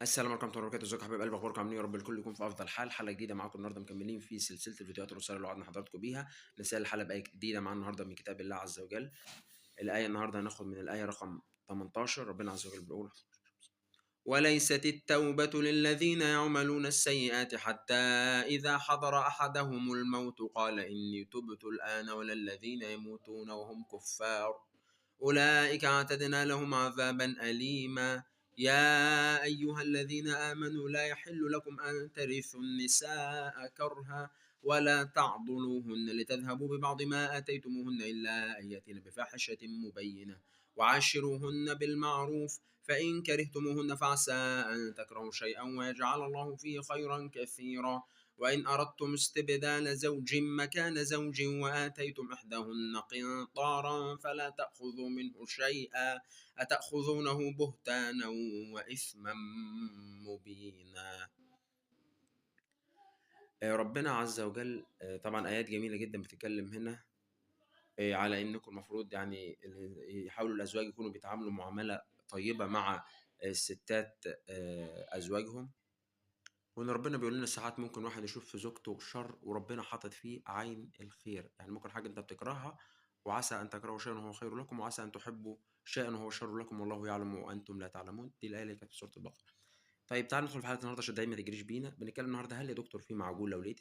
السلام عليكم ورحمة الله وبركاته، ازيكم يا حبايب قلبي، اخباركم عاملين إيه؟ يا رب الكل يكون في افضل حال. حلقة جديدة معاكم النهارده، مكملين في سلسلة الفيديوهات القصيرة اللي وعدنا حضراتكم بيها. رسالة الحلقة بقى جديدة معانا النهارده من كتاب الله عز وجل. الآية النهارده هناخد من الآية رقم 18. ربنا عز وجل بيقول: وليست التوبة للذين يعملون السيئات حتى إذا حضر أحدهم الموت قال إني تبت الآن، ولا الذين يموتون وهم كفار أولئك اعتدنا لهم عذابا أليما. يا أيها الذين آمنوا لا يحل لكم أن ترثوا النساء كرها ولا تعضلوهن لتذهبوا ببعض ما آتيتموهن إلا أن يأتين بفاحشة مبينة وعاشروهن بالمعروف، فإن كرهتموهن فعسى أن تكرهوا شيئا ويجعل الله فيه خيرا كثيرا. وإن أردتم استبدال زوج مكان زوج وآتيتم إحداهن قنطارا فلا تأخذوا منه شيئا أتأخذونه بهتانا وإثما مبينا. ربنا عز وجل طبعا آيات جميلة جدا بتتكلم هنا على إنكم المفروض يعني يحاولوا الأزواج يكونوا بيتعاملوا معاملة طيبة مع الستات أزواجهم، وإن ربنا بيقول لنا ساعات ممكن واحد يشوف في زوجته شر وربنا حاطط فيه عين الخير. يعني ممكن حاجة أنت بتكرهها، وعسى أن تكرهوا شيئا وهو خير لكم، وعسى أن تحبوا شيئا وهو شر لكم، والله يعلم وأنتم لا تعلمون. دي الآية اللي كانت في سورة البقرة. طيب تعال ندخل في حلقة النهارده عشان دايما ما تجريش بينا. بنتكلم النهارده: هل يا دكتور في معجون لو لقيت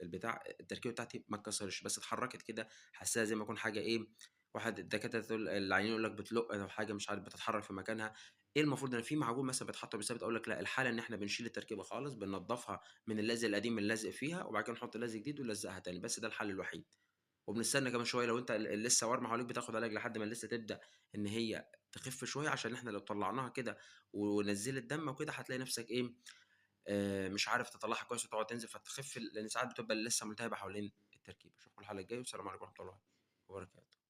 البتاع التركيبة بتاعتي ما اتكسرش بس اتحركت كده، حاساها زي ما يكون حاجة إيه، واحد الدكاترة تقول العيانين يقول لك بتلق أو حاجة مش عارف بتتحرك في مكانها، إيه المفروض؟ أنا في معجون مثلًا بيتحط وبيثبت، أقول لك لأ، الحالة إن إحنا بنشيل التركيبة خالص، بننضفها من اللزق القديم اللي لازق فيها، وبعد كده نحط لزق جديد ونلزقها تاني، بس ده الحل الوحيد. وبنستنى كمان شوية لو أنت اللثة وارمة حواليك بتاخد علاج لحد ما اللثة تبدأ إن هي تخف شوية، عشان إحنا لو طلعناها كده ونزلت دم وكده هتلاقي نفسك إيه، مش عارف تطلعها كويس وتقعد تنزل فتخف، لأن ساعات بتبقى اللثة ملتهبة حوالين التركيبة. أشوفكم الحلقة الجاية، والسلام عليكم ورحمة الله وبركاته.